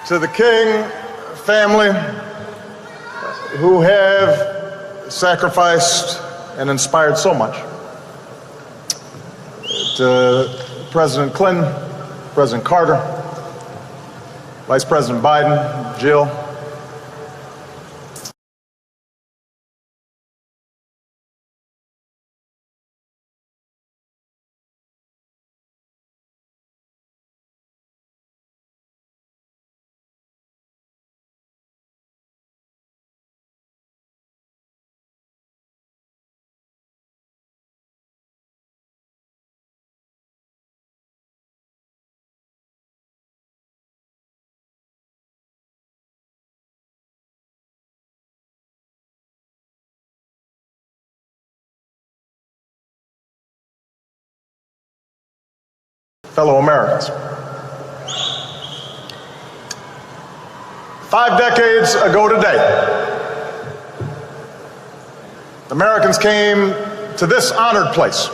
To the King family, who have sacrificed and inspired so much. To President Clinton, President Carter, Vice President Biden, Jill, fellow Americans. 5 decades ago today, Americans came to this honored place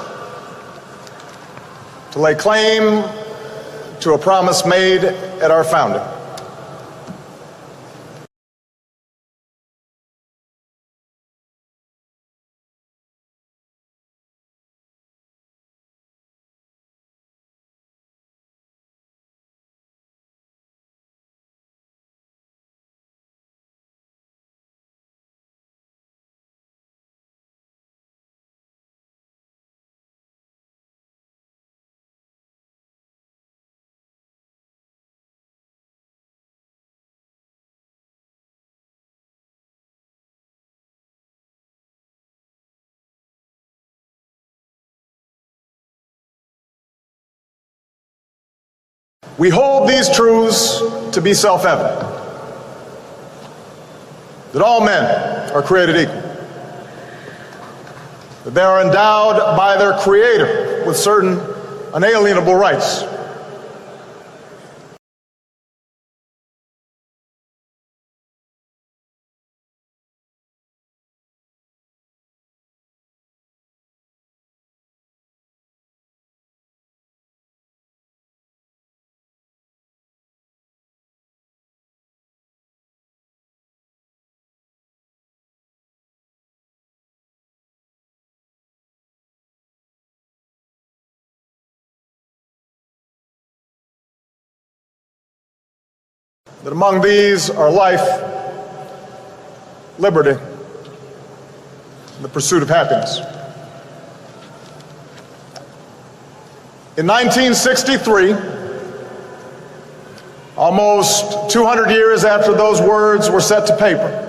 to lay claim to a promise made at our founding. We hold these truths to be self-evident, that all men are created equal, that they are endowed by their Creator with certain unalienable rights, that among these are life, liberty, and the pursuit of happiness. In 1963, almost 200 years after those words were set to paper,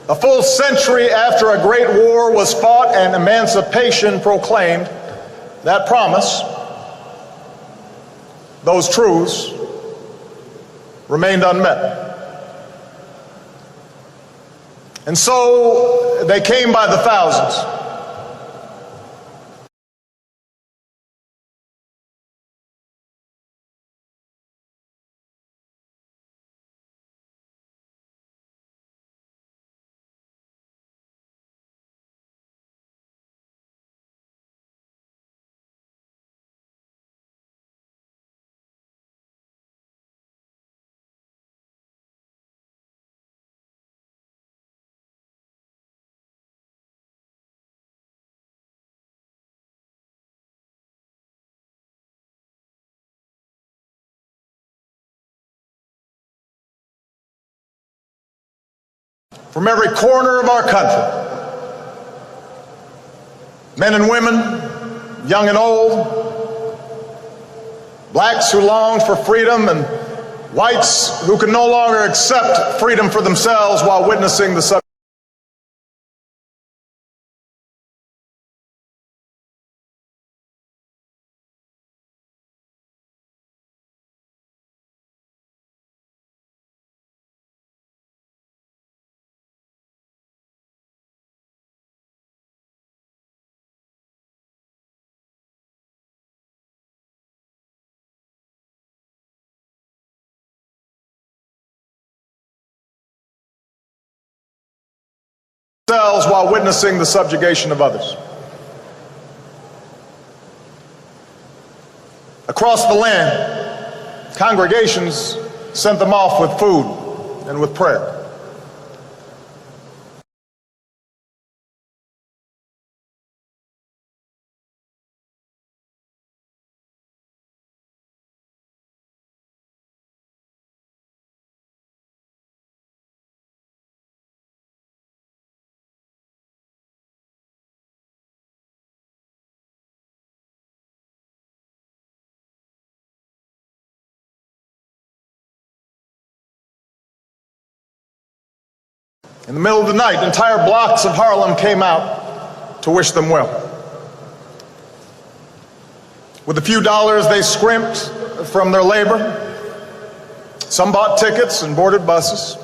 a full century after a great war was fought and emancipation proclaimed, that promise, those truths, remained unmet. And so they came by the thousands. From every corner of our country, men and women, young and old, blacks who longed for freedom and whites who could no longer accept freedom for themselves while witnessing the themselves while witnessing the subjugation of others. Across the land, congregations sent them off with food and with prayer. In the middle of the night, entire blocks of Harlem came out to wish them well. With the few dollars they scrimped from their labor, some bought tickets and boarded buses.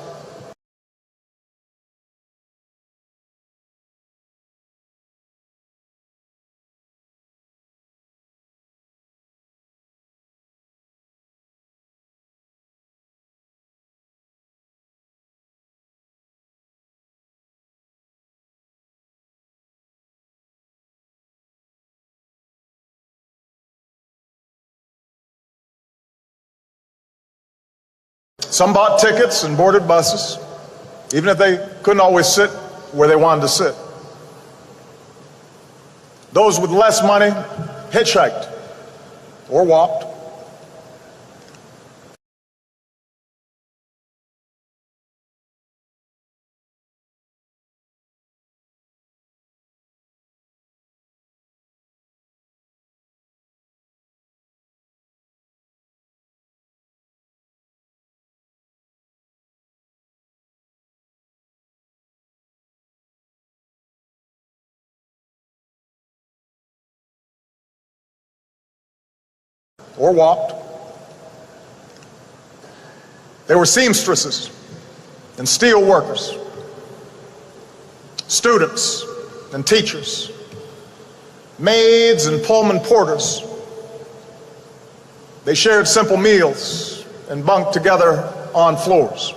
Some bought tickets and boarded buses, even if they couldn't always sit where they wanted to sit. Those with less money hitchhiked or walked. Or walked. They were seamstresses and steel workers, students and teachers, maids and Pullman porters. They shared simple meals and bunked together on floors.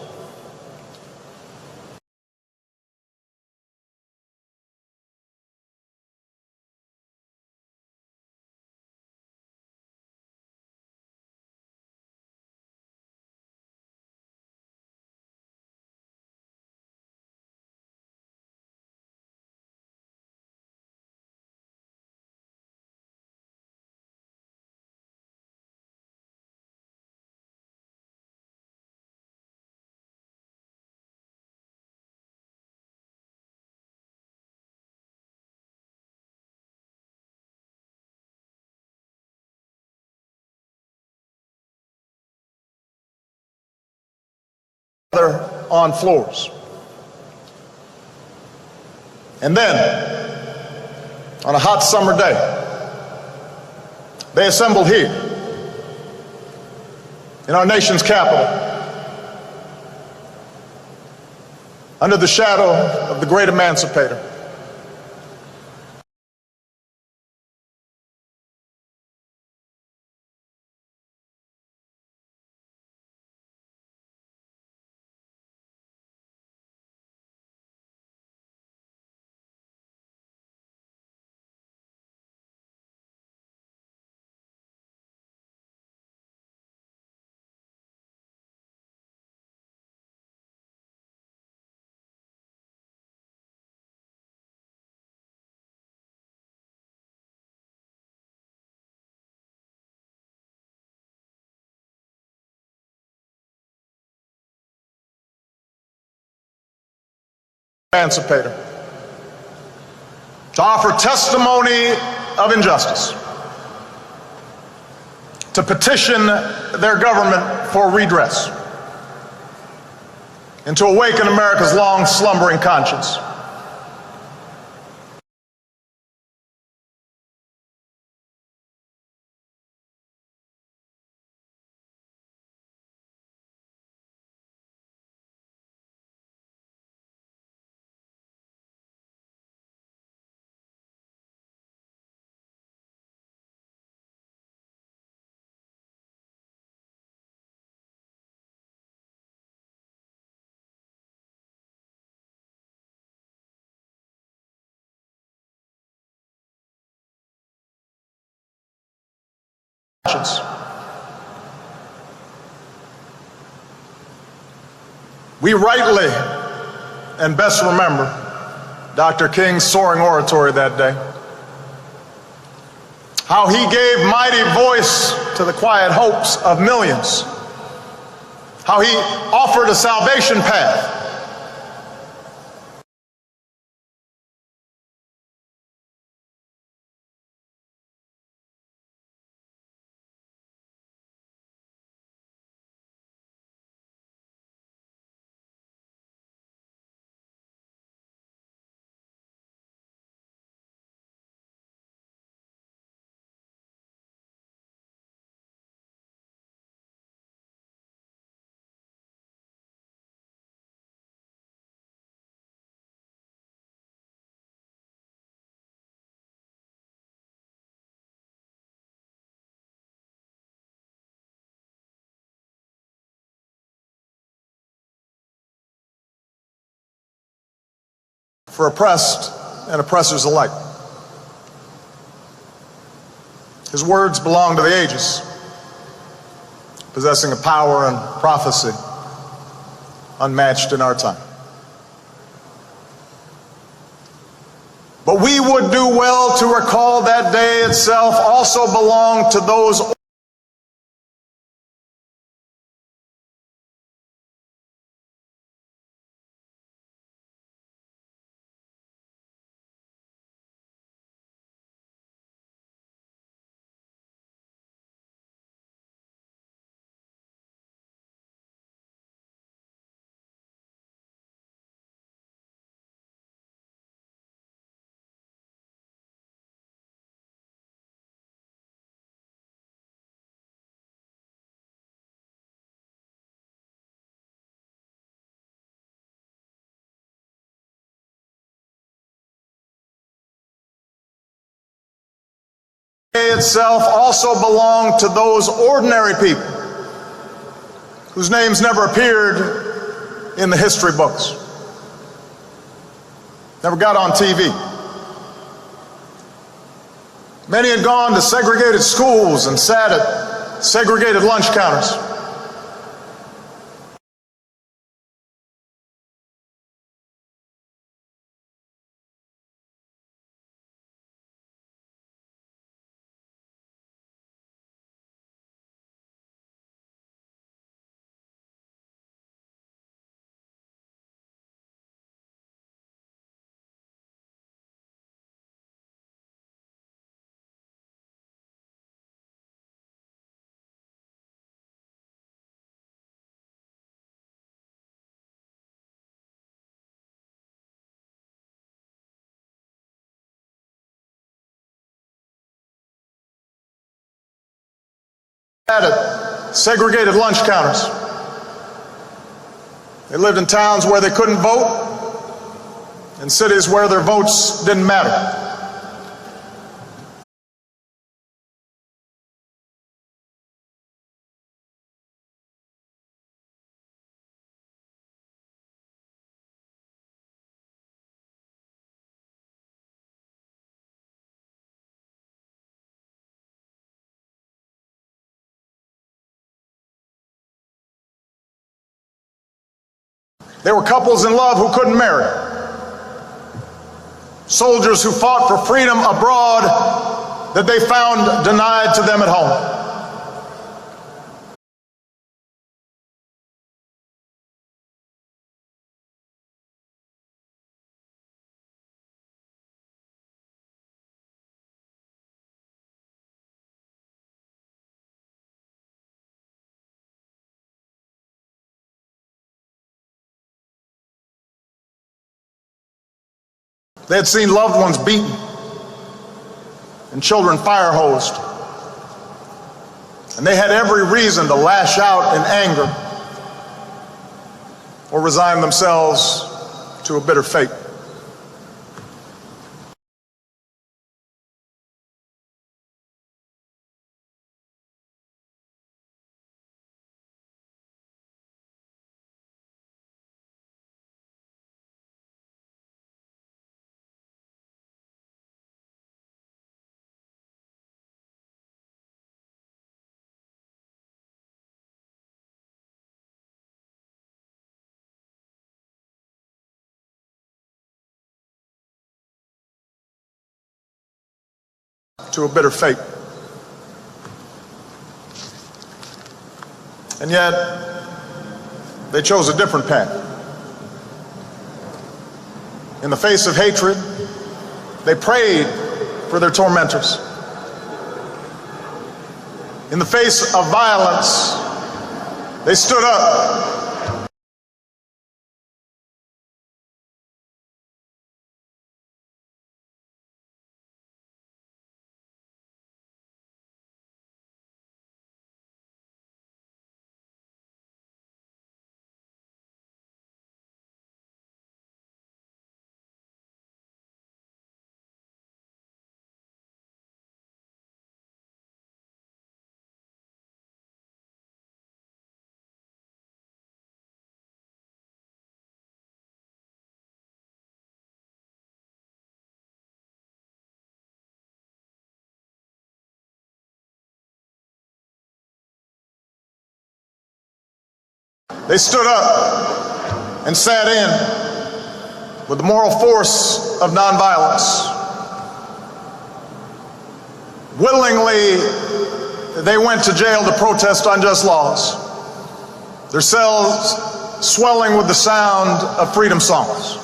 On floors. And then, on a hot summer day, they assembled here in our nation's capital under the shadow of the great emancipator. Emancipator, to offer testimony of injustice, to petition their government for redress, and to awaken America's long slumbering conscience. conscience. We rightly and best remember Dr. King's soaring oratory that day, how he gave mighty voice to the quiet hopes of millions, how he offered a salvation path. For oppressed and oppressors alike. His words belong to the ages, possessing a power and prophecy unmatched in our time. But we would do well to recall that day itself also belonged to those itself also belonged to those ordinary people whose names never appeared in the history books, never got on TV. Many had gone to segregated schools and sat at segregated lunch counters. At segregated lunch counters. They lived in towns where they couldn't vote, in cities where their votes didn't matter. There were couples in love who couldn't marry, soldiers who fought for freedom abroad that they found denied to them at home. They had seen loved ones beaten and children fire hosed. And they had every reason to lash out in anger or resign themselves to a bitter fate. to a bitter fate. And yet, they chose a different path. In the face of hatred, they prayed for their tormentors. In the face of violence, they stood up. They stood up and sat in with the moral force of nonviolence. Willingly, they went to jail to protest unjust laws, their cells swelling with the sound of freedom songs.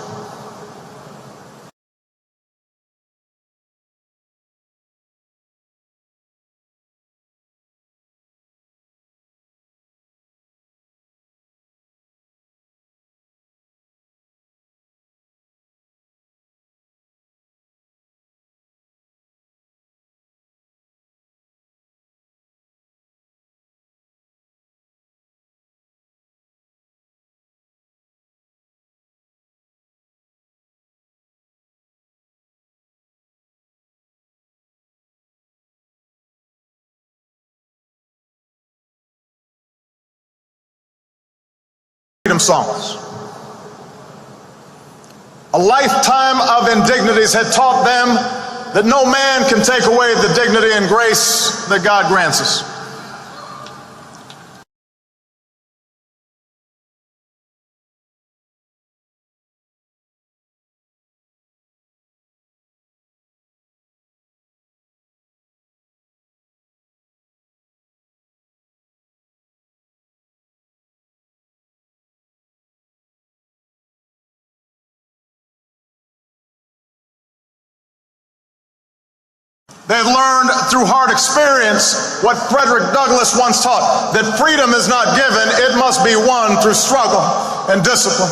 Freedom songs. A lifetime of indignities had taught them that no man can take away the dignity and grace that God grants us. They had learned through hard experience what Frederick Douglass once taught, that freedom is not given, it must be won through struggle and discipline,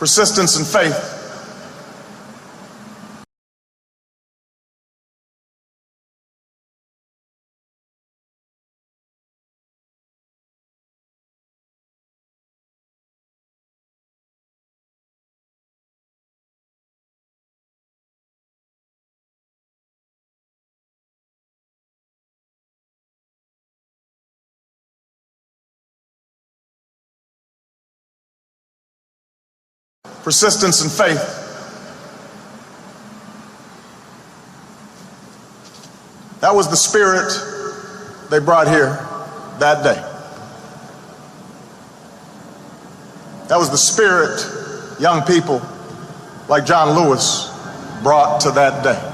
persistence and faith. Persistence and faith. That was the spirit they brought here that day. That was the spirit young people like John Lewis brought to that day.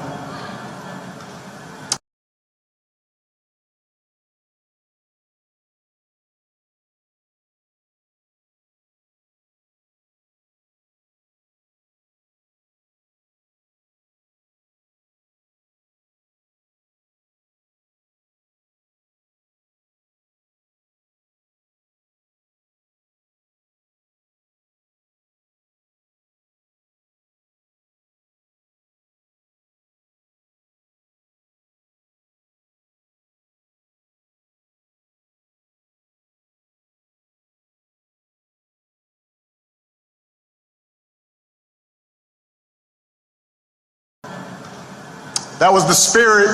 That was the spirit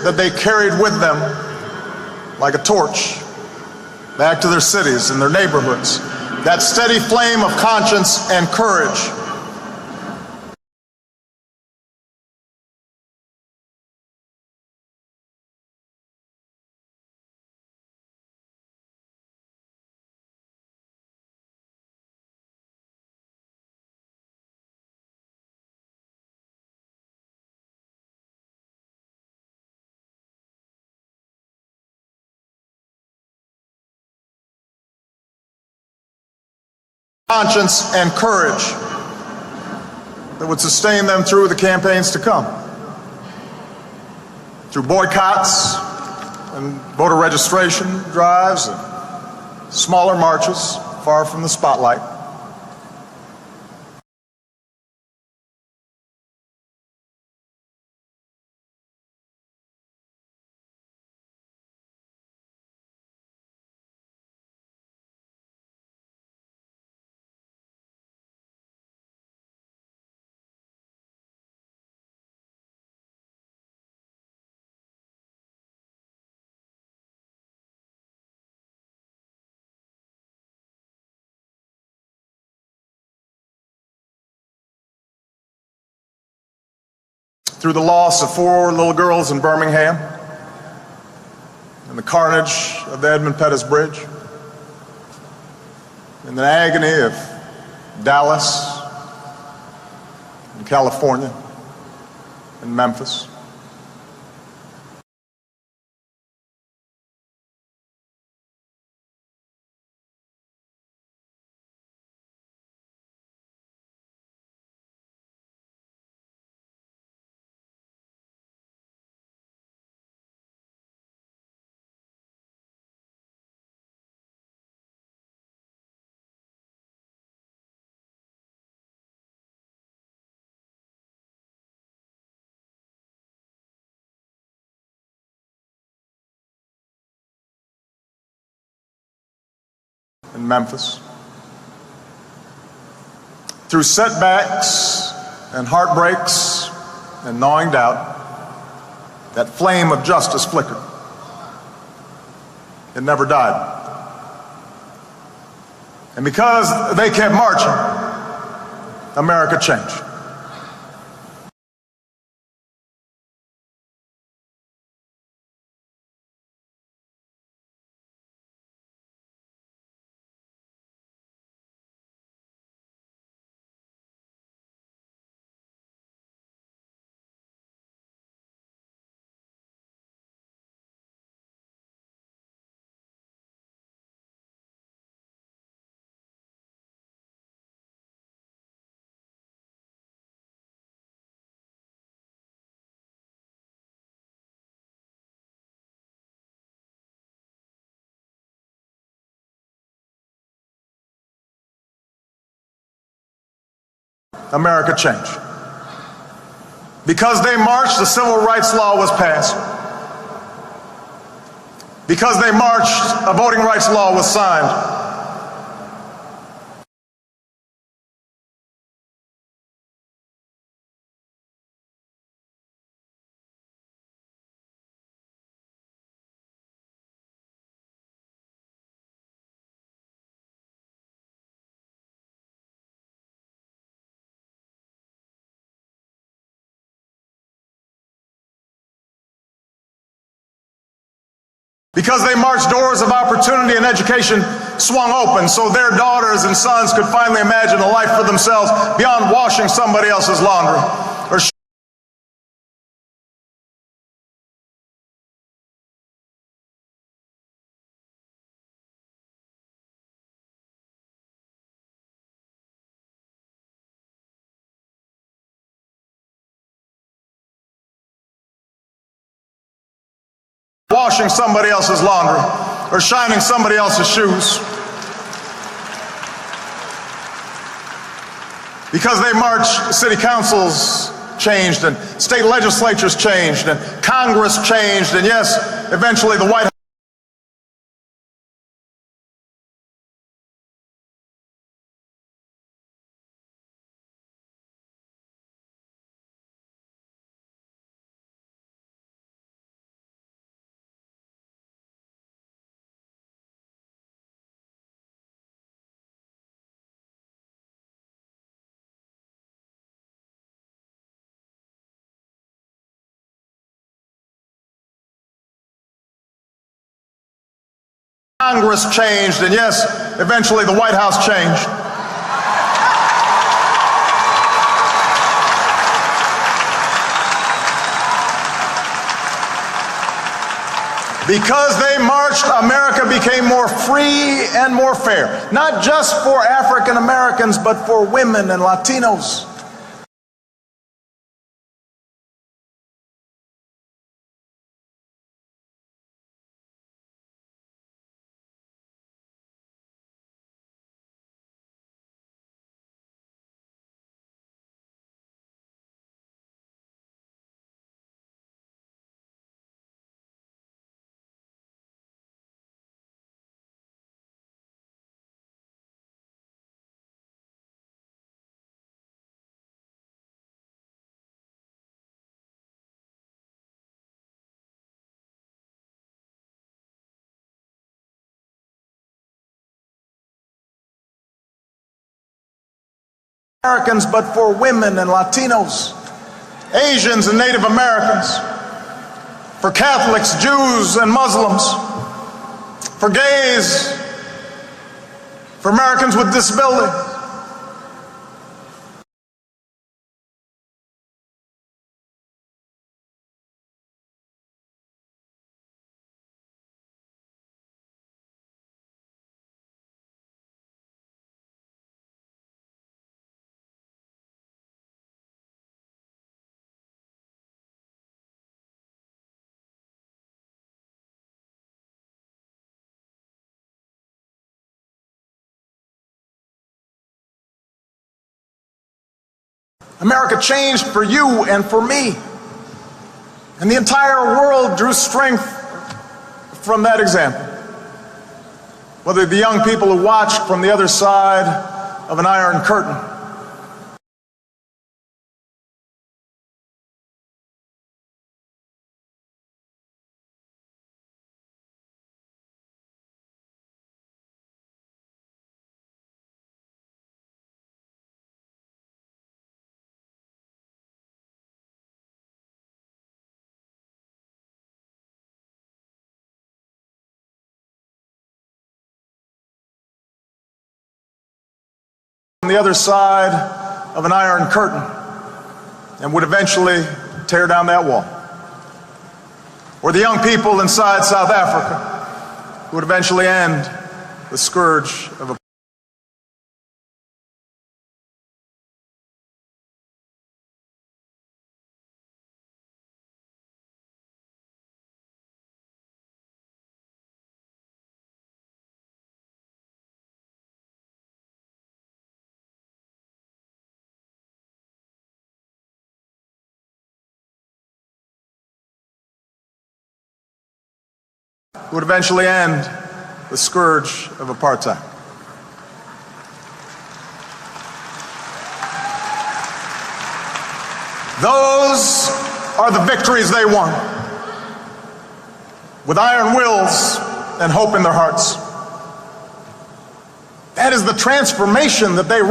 that they carried with them like a torch back to their cities and their neighborhoods. That steady flame of conscience and courage conscience, and courage that would sustain them through the campaigns to come. Through boycotts and voter registration drives and smaller marches far from the spotlight. Through the loss of 4 little girls in Birmingham and the carnage of the Edmund Pettus Bridge, and the agony of Dallas and California and Memphis. In Memphis. Through setbacks and heartbreaks and gnawing doubt, that flame of justice flickered. It never died. And because they kept marching, America changed. America changed. Because they marched, the civil rights law was passed. Because they marched, a voting rights law was signed. Because they marched, doors of opportunity and education swung open so their daughters and sons could finally imagine a life for themselves beyond washing somebody else's laundry or washing somebody else's laundry or shining somebody else's shoes. Because they marched, city councils changed and state legislatures changed and Congress changed, and yes, eventually the White House. Congress changed, and yes, eventually the White House changed. Because they marched, America became more free and more fair, not just for African Americans, but for women and Latinos. Americans, but for women and Latinos, Asians and Native Americans, for Catholics, Jews and Muslims, for gays, for Americans with disabilities. America changed for you and for me. And the entire world drew strength from that example. Whether the young people who watched from the other side of an iron curtain, on the other side of an iron curtain, and would eventually tear down that wall. Or the young people inside South Africa who would eventually end the scourge of apartheid. Would eventually end the scourge of apartheid. Those are the victories they won, with iron wills and hope in their hearts. That is the transformation that they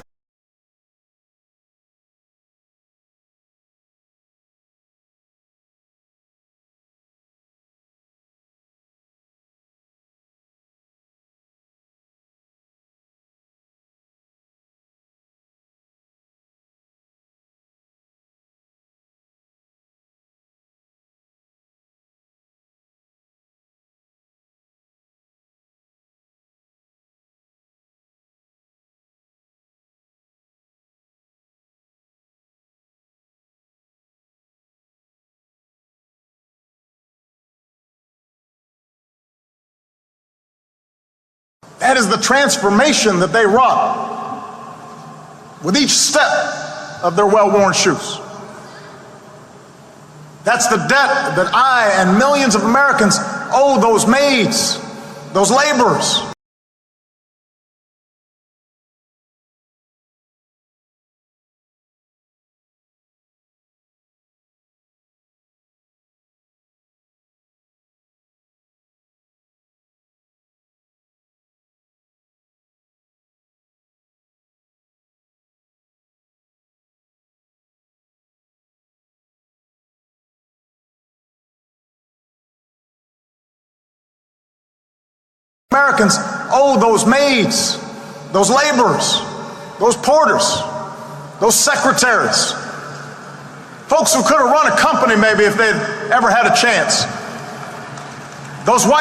That is the transformation that they wrought with each step of their well-worn shoes. That's the debt that I and millions of Americans owe those maids, those laborers. Americans owe those maids, those laborers, those porters, those secretaries, folks who could have run a company maybe if they'd ever had a chance. Those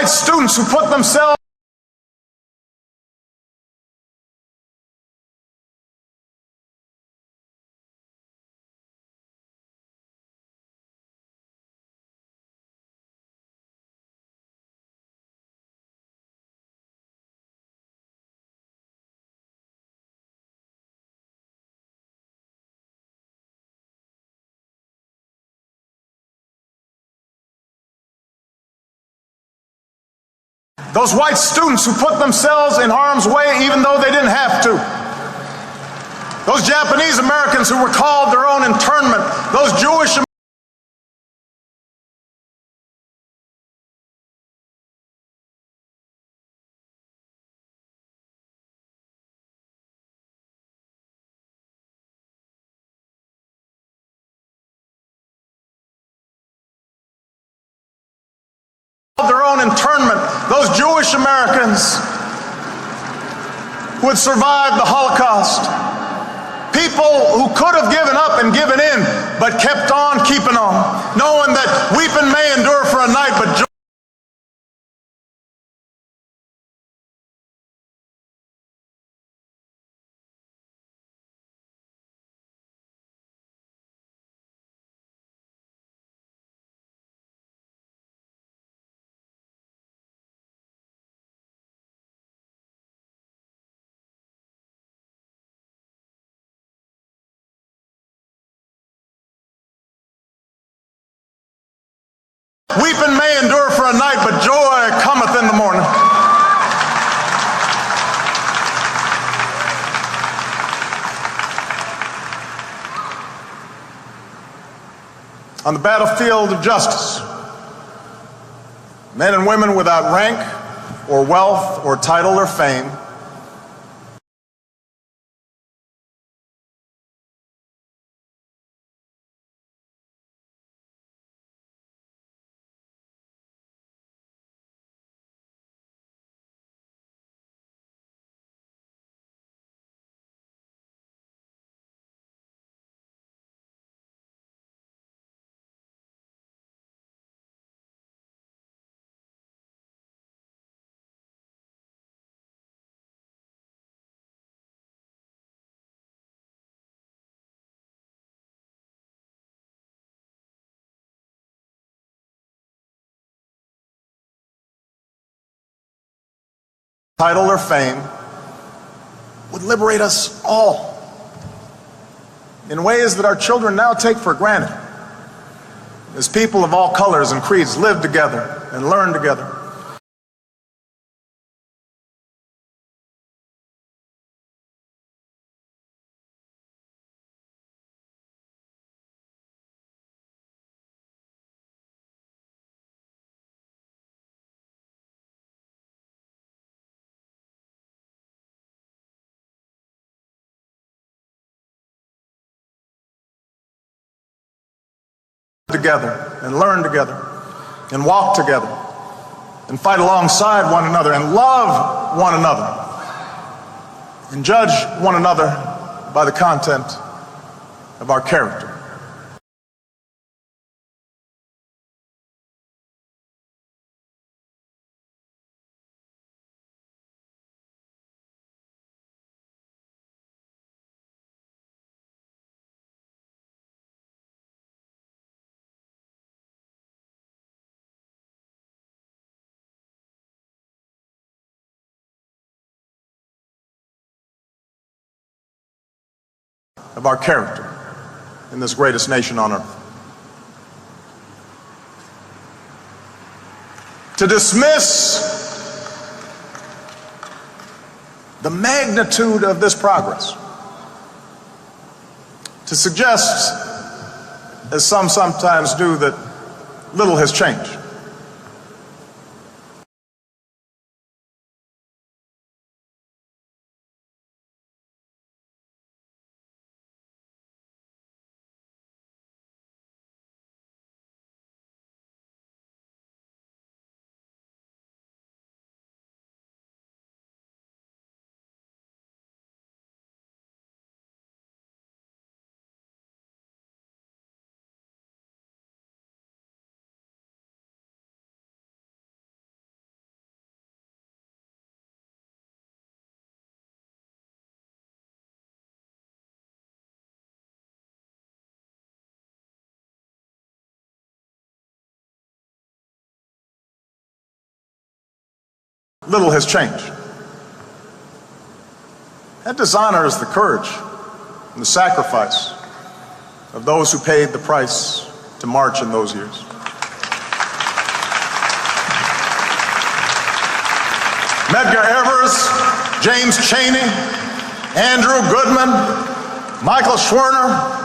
white students who put themselves in harm's way even though they didn't have to. Those Japanese Americans who were called their own internment, those Jewish Americans who had survived the Holocaust, people who could have given up and given in, but kept on keeping on, knowing that weeping may endure for a night, but joy. Weeping may endure for a night, but joy cometh in the morning. On the battlefield of justice, men and women without rank or wealth or title or fame title or fame would liberate us all in ways that our children now take for granted, as people of all colors and creeds live together and learn together. Together and learn together and walk together and fight alongside one another and love one another and judge one another by the content of our character. Of our character in this greatest nation on earth. To dismiss the magnitude of this progress, to suggest, as some sometimes do, that little has changed. little has changed. That dishonors the courage and the sacrifice of those who paid the price to march in those years. Medgar Evers, James Chaney, Andrew Goodman, Michael Schwerner,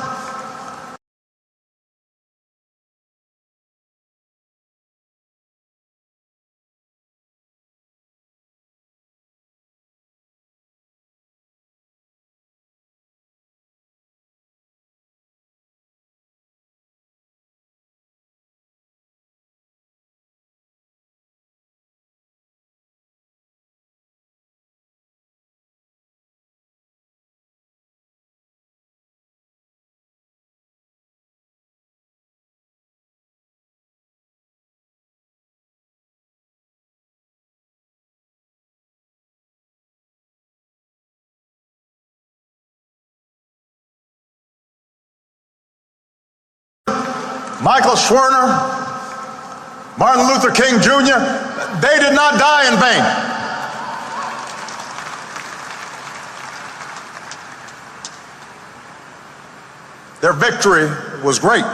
Michael Schwerner, Martin Luther King Jr., they did not die in vain. Their victory was great.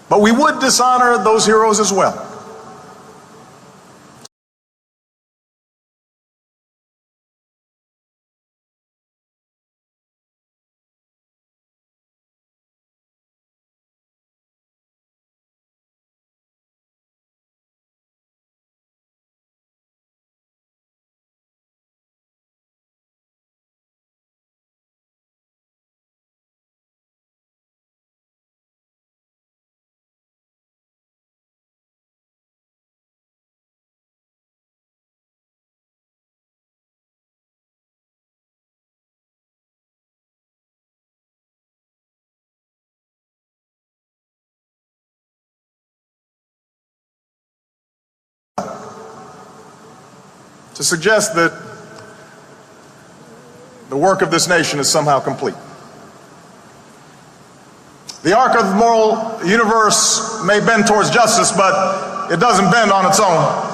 But we would dishonor those heroes as well. To suggest that the work of this nation is somehow complete. The arc of the moral universe may bend towards justice, but it doesn't bend on its own.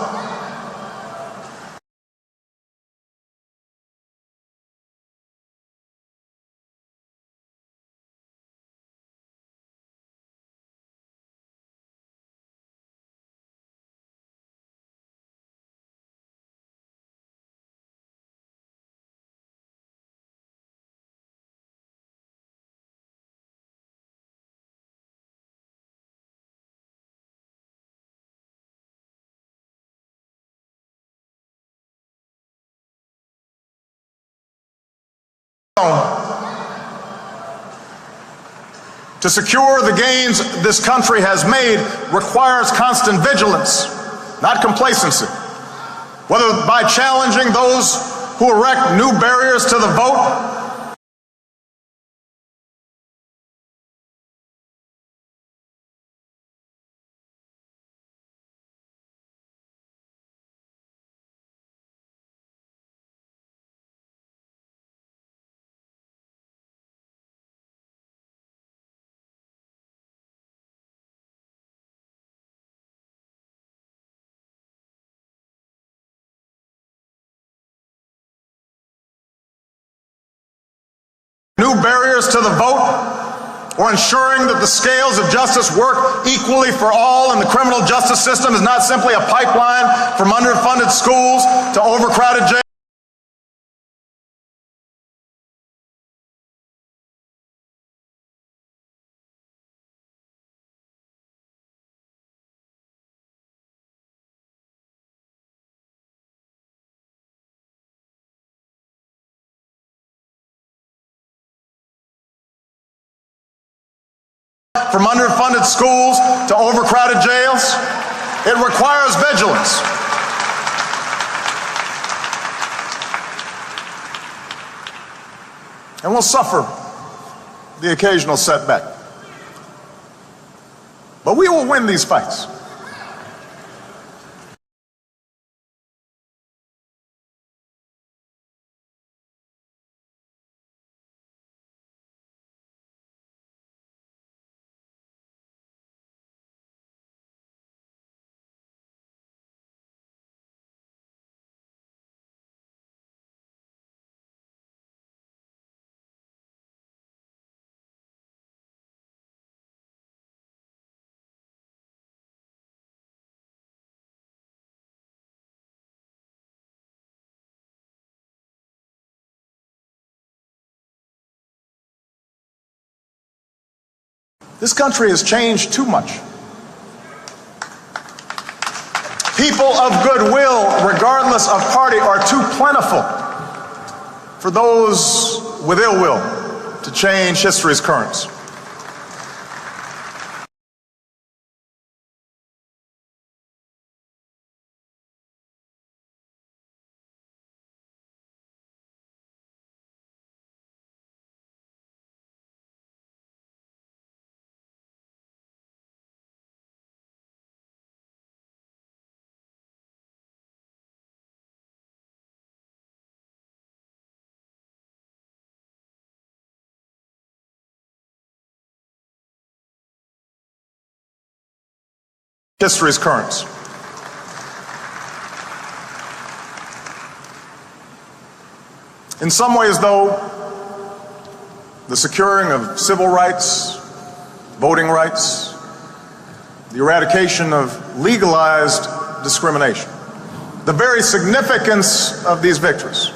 To secure the gains this country has made requires constant vigilance, not complacency. Whether by challenging those who erect new barriers to the vote, new barriers to the vote, or ensuring that the scales of justice work equally for all and the criminal justice system is not simply a pipeline from underfunded schools to overcrowded jails. From underfunded schools to overcrowded jails, it requires vigilance. And we'll suffer the occasional setback. But we will win these fights. This country has changed too much. People of goodwill, regardless of party, are too plentiful for those with ill will to change history's currents. History's currents. In some ways, though, the securing of civil rights, voting rights, the eradication of legalized discrimination, the very significance of these victories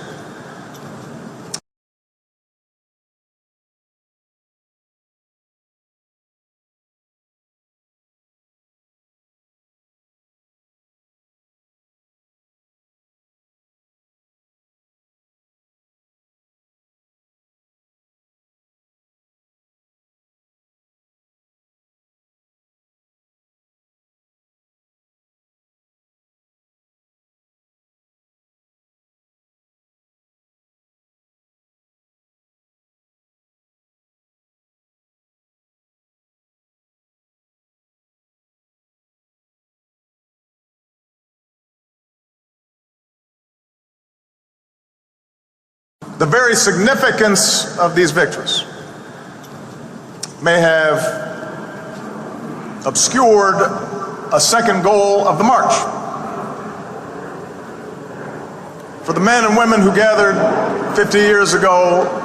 the very significance of these victories may have obscured a second goal of the march. For the men and women who gathered 50 years ago,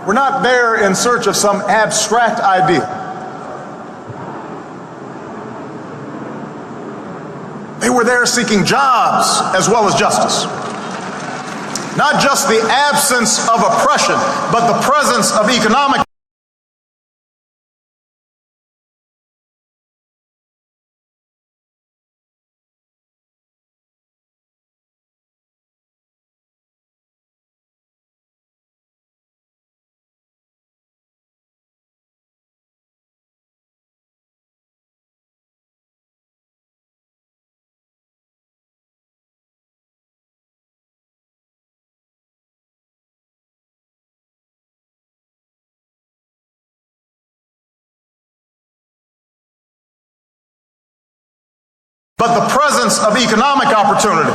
we're not there in search of some abstract idea. They were there seeking jobs as well as justice. Not just the absence of oppression, but the presence of economic but the presence of economic opportunity.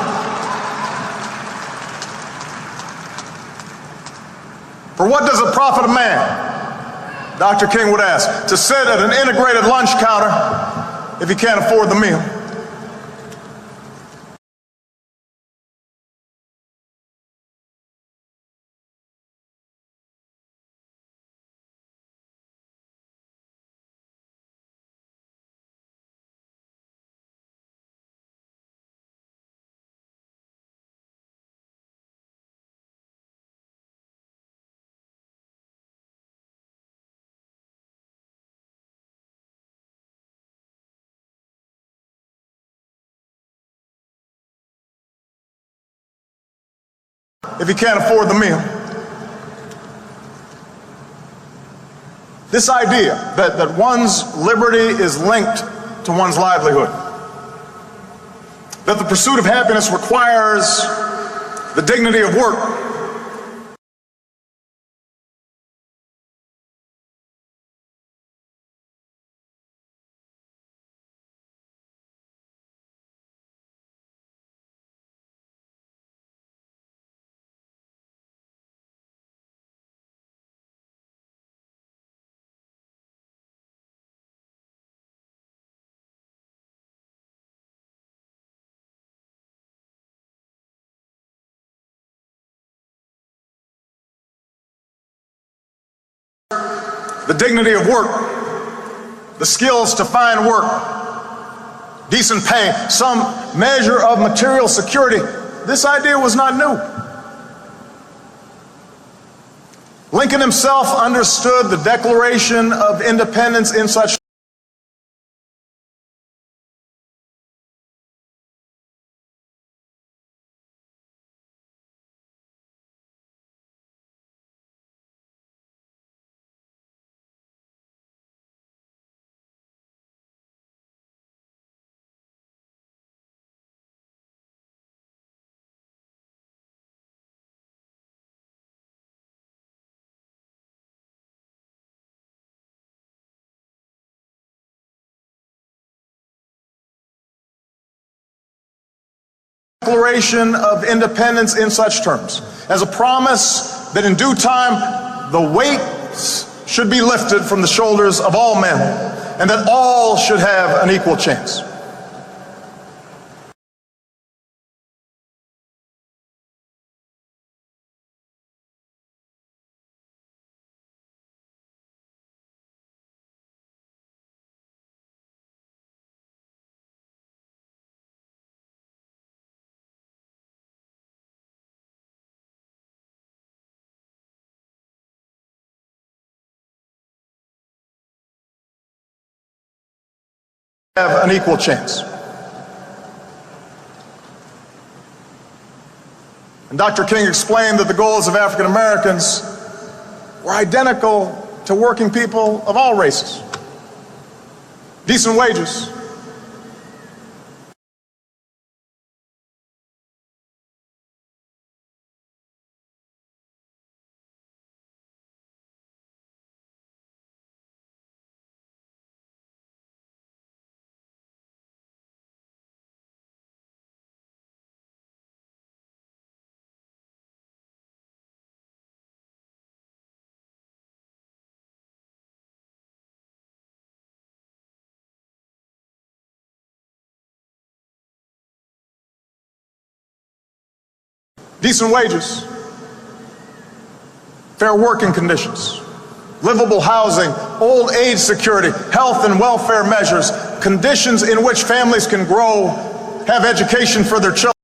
For what does it profit a man, Dr. King would ask, to sit at an integrated lunch counter if he can't afford the meal? If he can't afford the meal. This idea that one's liberty is linked to one's livelihood, that the pursuit of happiness requires the dignity of work, the dignity of work, the skills to find work, decent pay, some measure of material security. This idea was not new. Lincoln himself understood the Declaration of Independence in such Declaration of Independence in such terms, as a promise that in due time the weights should be lifted from the shoulders of all men, and that all should have an equal chance. Have an equal chance. And Dr. King explained that the goals of African Americans were identical to working people of all races. Decent wages, decent wages, fair working conditions, livable housing, old age security, health and welfare measures, conditions in which families can grow, have education for their children.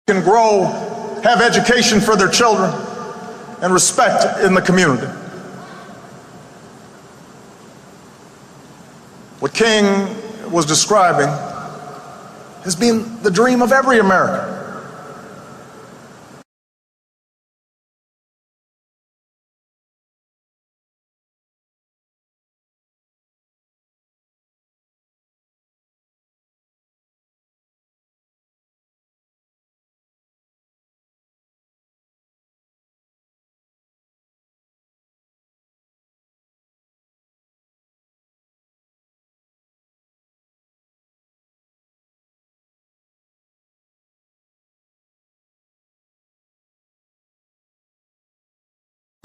Can grow, have education for their children, and respect in the community. What King was describing has been the dream of every American.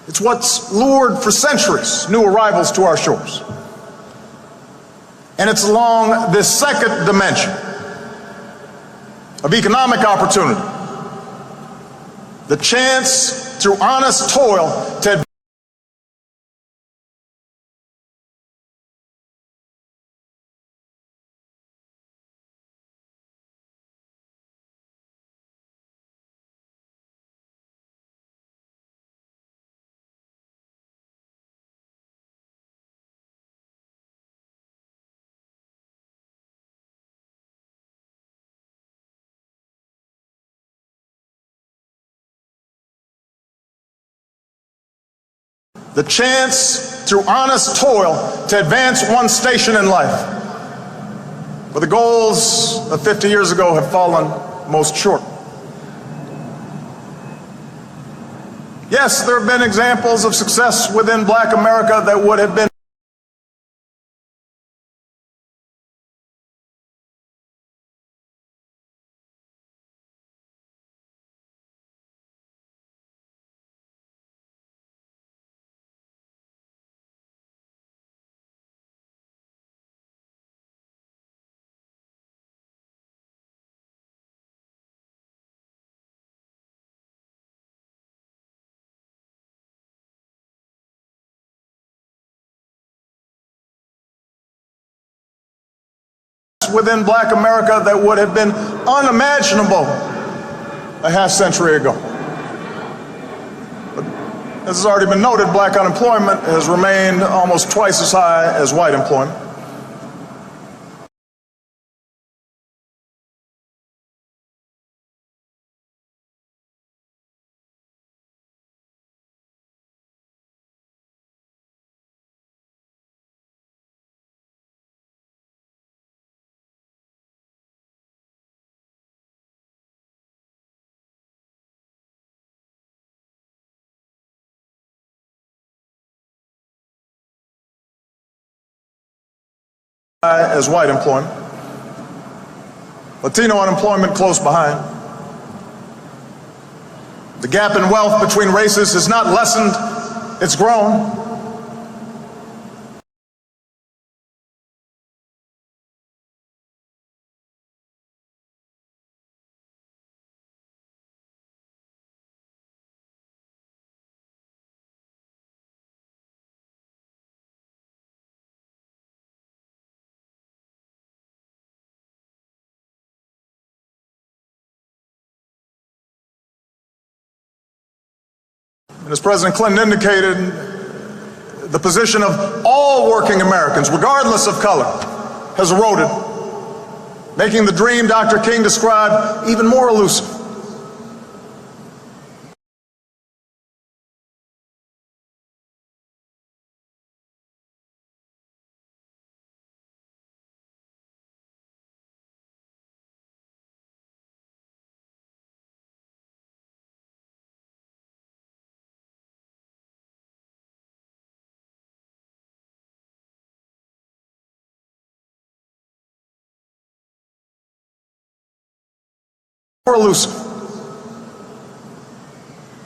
It's what's lured for centuries new arrivals to our shores. And it's along this second dimension of economic opportunity, the chance through honest toil to the chance through honest toil to advance one station in life, where the goals of 50 years ago have fallen most short. Yes, there have been examples of success within Black America that would have been within Black America that would have been unimaginable a half century ago. But as has already been noted, Black unemployment has remained almost twice as high as white employment. As white employment. Latino unemployment close behind. The gap in wealth between races has not lessened, it's grown. And as President Clinton indicated, the position of all working Americans, regardless of color, has eroded, making the dream Dr. King described even more elusive. More elusive.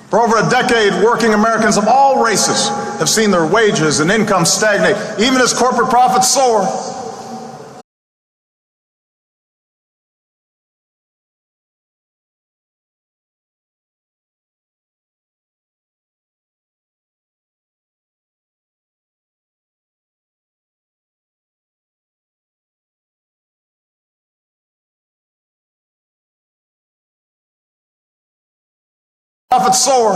For over a decade, working Americans of all races have seen their wages and income stagnate, even as corporate profits soar. Profits soar,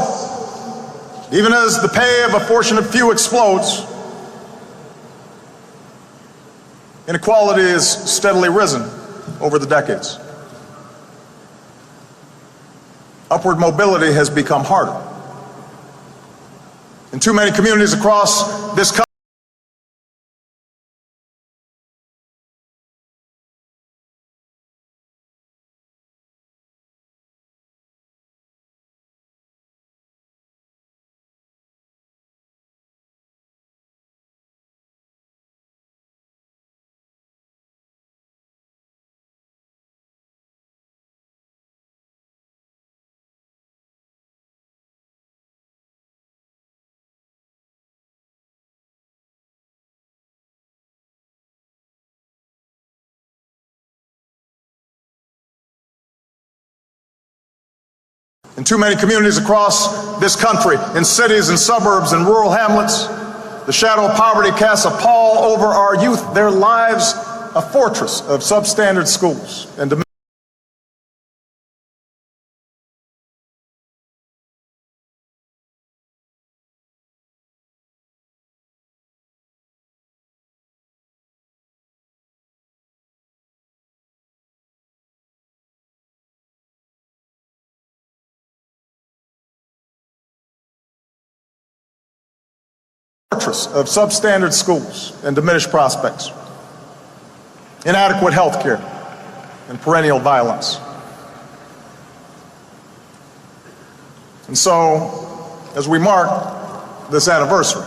even as the pay of a fortunate few explodes. Inequality has steadily risen over the decades. Upward mobility has become harder. In too many communities across this country, in cities and suburbs and rural hamlets, the shadow of poverty casts a pall over our youth, their lives a fortress of substandard schools and diminished prospects, inadequate health care, and perennial violence. And so, as we mark this anniversary,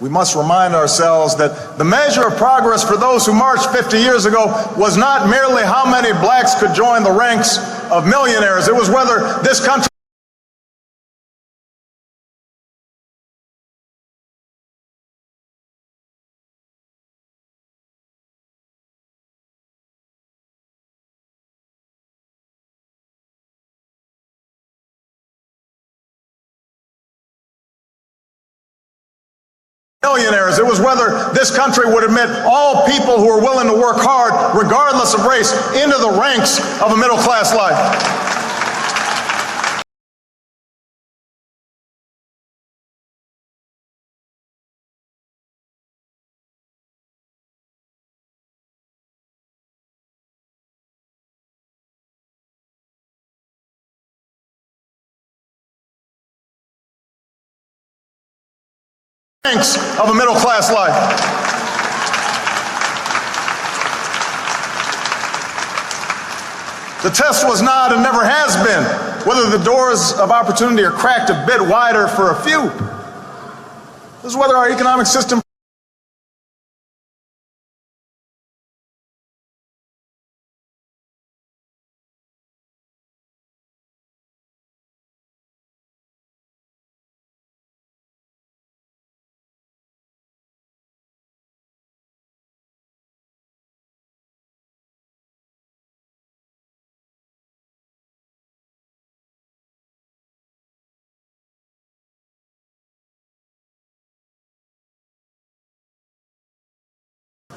We must remind ourselves that the measure of progress for those who marched 50 years ago was not merely how many blacks could join the ranks of millionaires. It was whether this country millionaires. It was whether this country would admit all people who are willing to work hard, regardless of race, into the ranks of a middle-class life. Of a middle-class life. The test was not and never has been whether the doors of opportunity are cracked a bit wider for a few. This is whether our economic system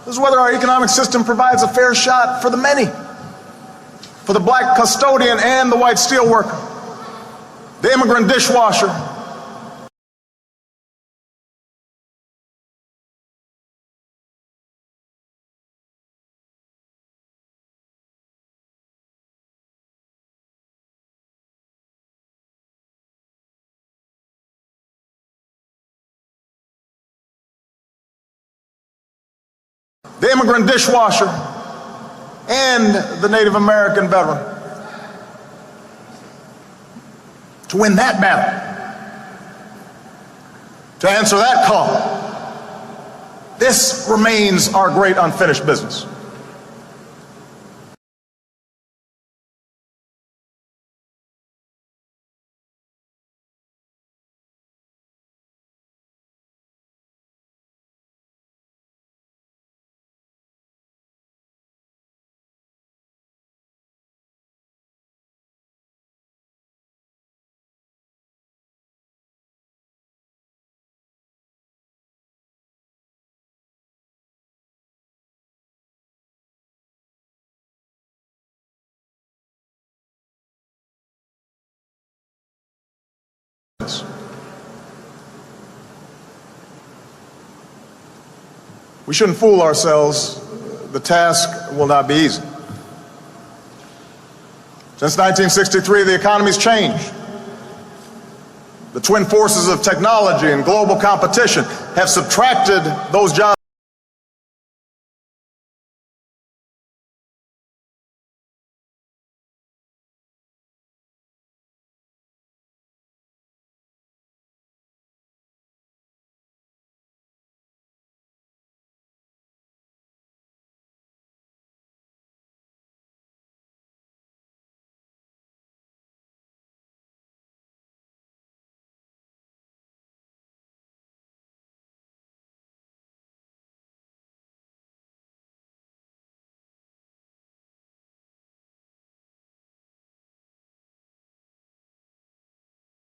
This is whether our economic system provides a fair shot for the many, for the black custodian and the white steelworker, the immigrant dishwasher, and the Native American veteran. To win that battle, to answer that call, this remains our great unfinished business. We shouldn't fool ourselves. The task will not be easy. Since 1963, the economy's changed. The twin forces of technology and global competition have subtracted those jobs.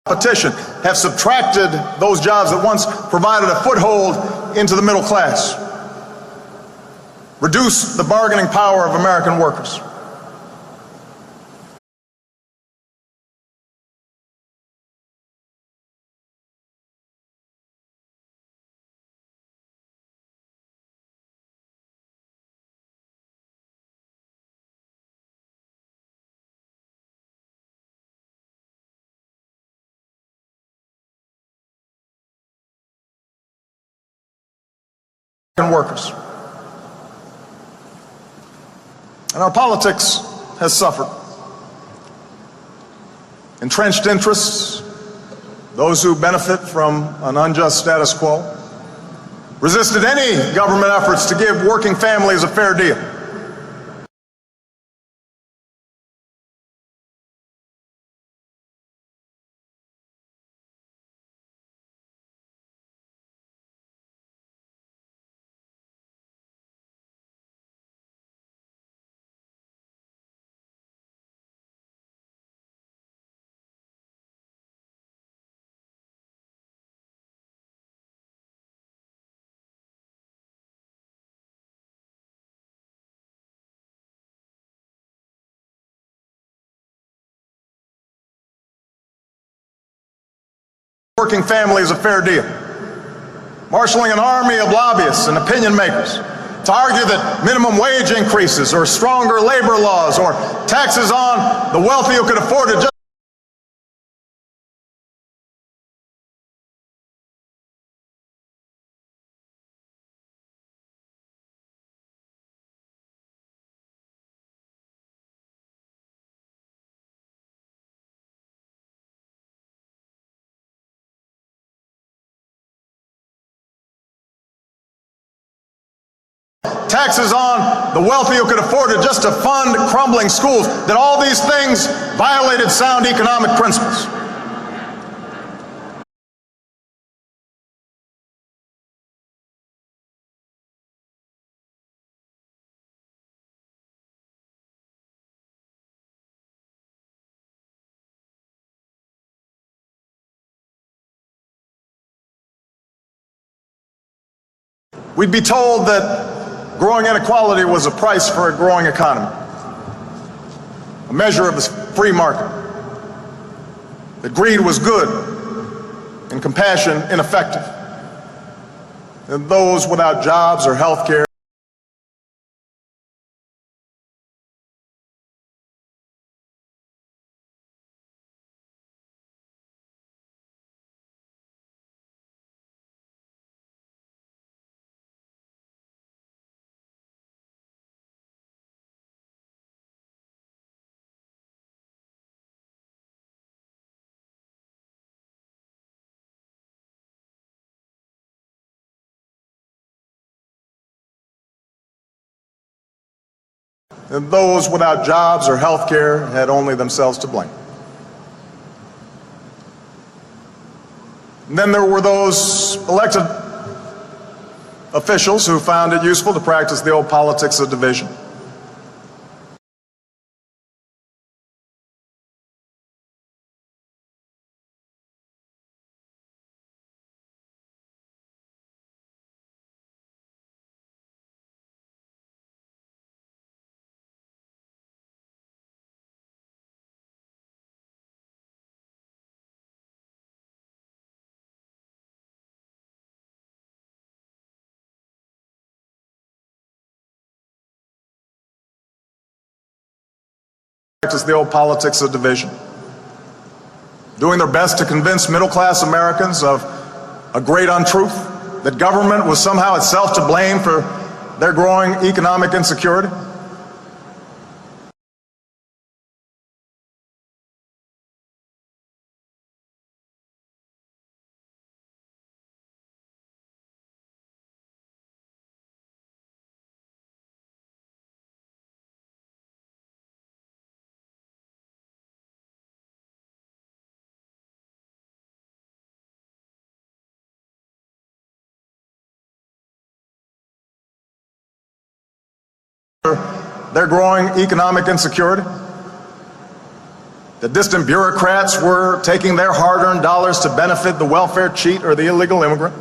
Competition have subtracted those jobs that once provided a foothold into the middle class, reduce the bargaining power of American workers. Workers. And our politics has suffered. Entrenched interests, those who benefit from an unjust status quo, resisted any government efforts to give working families a fair deal. Working families a fair deal, marshaling an army of lobbyists and opinion makers to argue that minimum wage increases or stronger labor laws or taxes on the wealthy who could afford it taxes on the wealthy who could afford it just to fund crumbling schools, that all these things violated sound economic principles. We'd be told that growing inequality was a price for a growing economy, a measure of the free market, that greed was good and compassion ineffective, and those without jobs or health care and those without jobs or health care had only themselves to blame. And then there were those elected officials who found it useful to practice the old politics of division. Practice the old politics of division, doing their best to convince middle-class Americans of a great untruth, that government was somehow itself to blame for their growing economic insecurity. Their growing economic insecurity, that distant bureaucrats were taking their hard-earned dollars to benefit the welfare cheat or the illegal immigrant.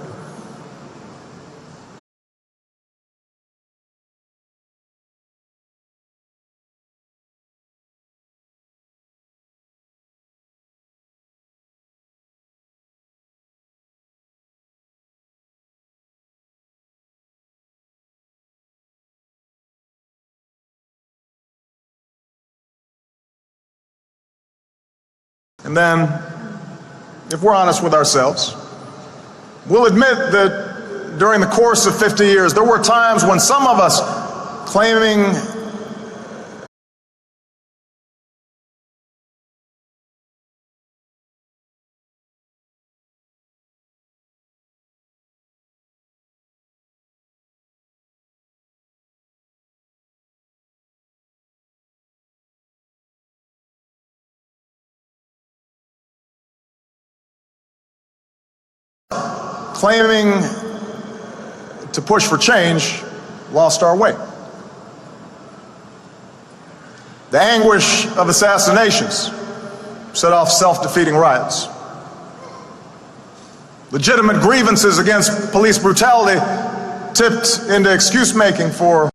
And then, if we're honest with ourselves, we'll admit that during the course of 50 years, there were times when some of us claiming claiming to push for change, lost our way. The anguish of assassinations set off self-defeating riots. Legitimate grievances against police brutality tipped into excuse-making for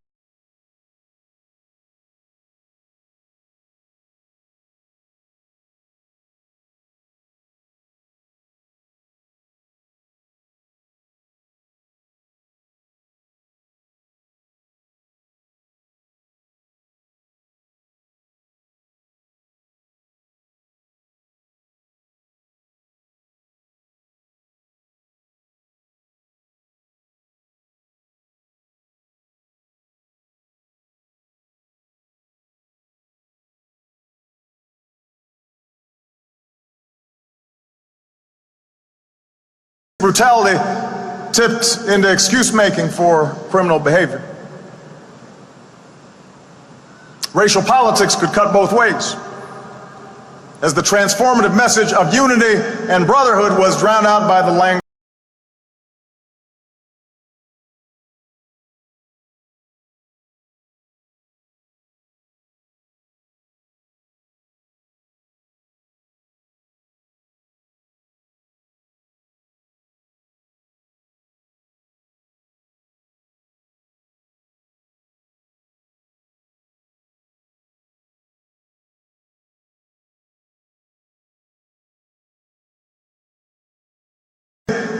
brutality tipped into excuse-making for criminal behavior. Racial politics could cut both ways, as the transformative message of unity and brotherhood was drowned out by the language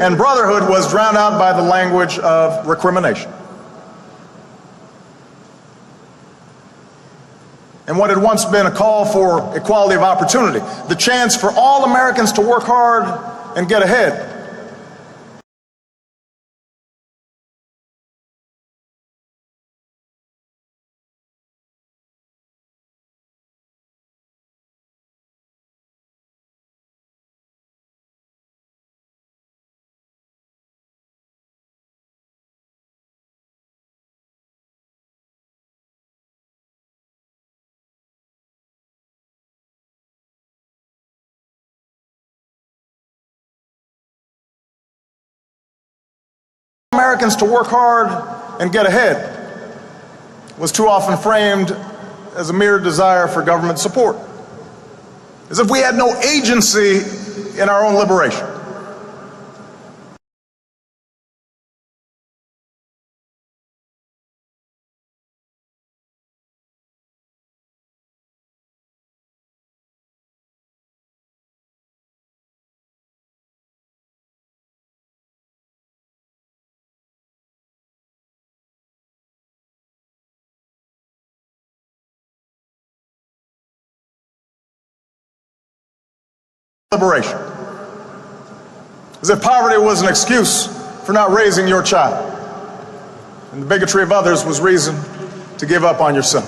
and brotherhood was drowned out by the language of recrimination. And what had once been a call for equality of opportunity, the chance for all Americans to work hard and get ahead, Americans to work hard and get ahead was too often framed as a mere desire for government support, as if we had no agency in our own liberation. Liberation. As if poverty was an excuse for not raising your child, and the bigotry of others was reason to give up on your son.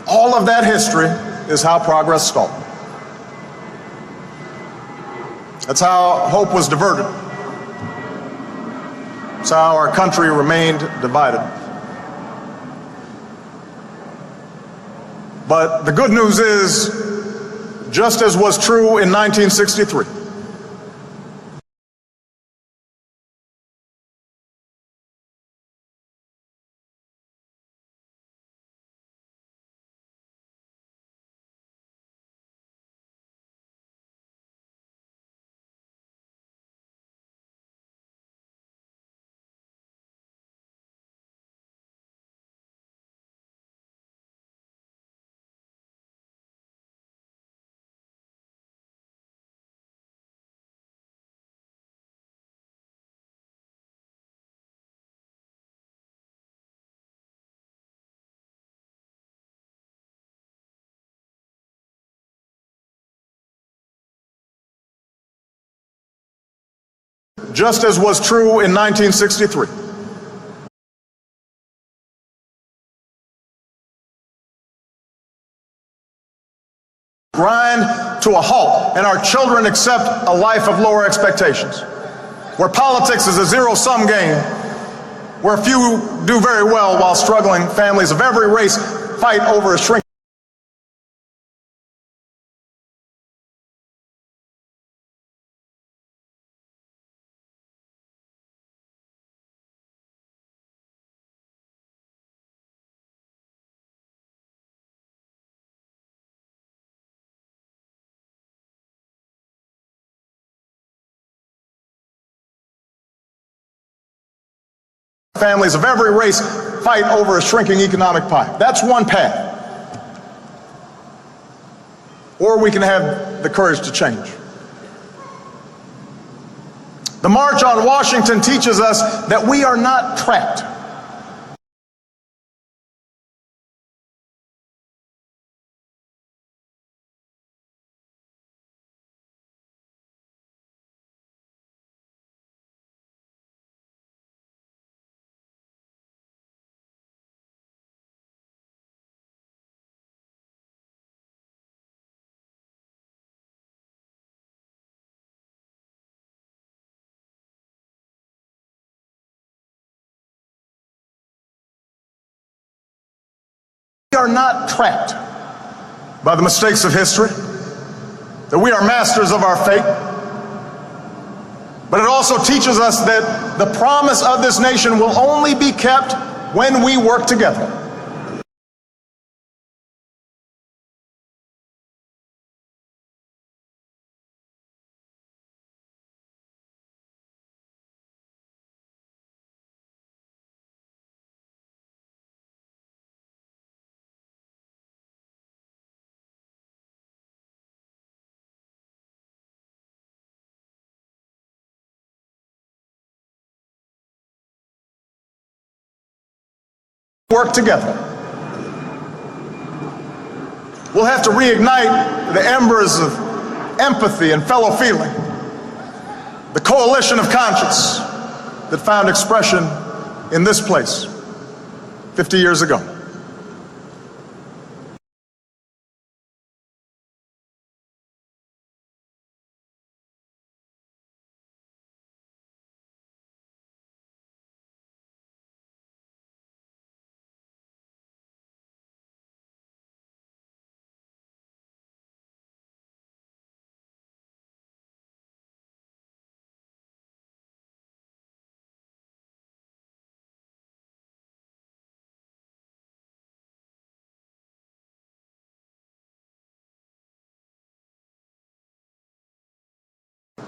All of that history is how progress stalled. That's how hope was diverted. That's how our country remained divided. But the good news is, just as was true in 1963, just as was true in 1963. grind to a halt, and our children accept a life of lower expectations, where politics is a zero-sum game, where few do very well while struggling families of every race fight over a shrinking families of every race fight over a shrinking economic pie. That's one path. Or we can have the courage to change. The March on Washington teaches us that we are not trapped. We are not trapped by the mistakes of history, that we are masters of our fate. But it also teaches us that the promise of this nation will only be kept when we work together. Work together. We'll have to reignite the embers of empathy and fellow feeling, the coalition of conscience that found expression in this place 50 years ago.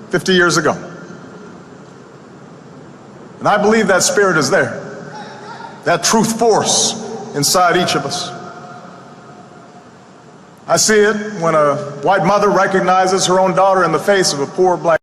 $50 years ago. And I believe that spirit is there, that truth force inside each of us. I see it when a white mother recognizes her own daughter in the face of a poor black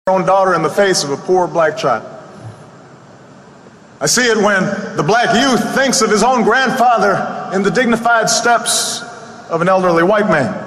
own daughter in the face of a poor black child. I see it when the black youth thinks of his own grandfather in the dignified steps of an elderly white man.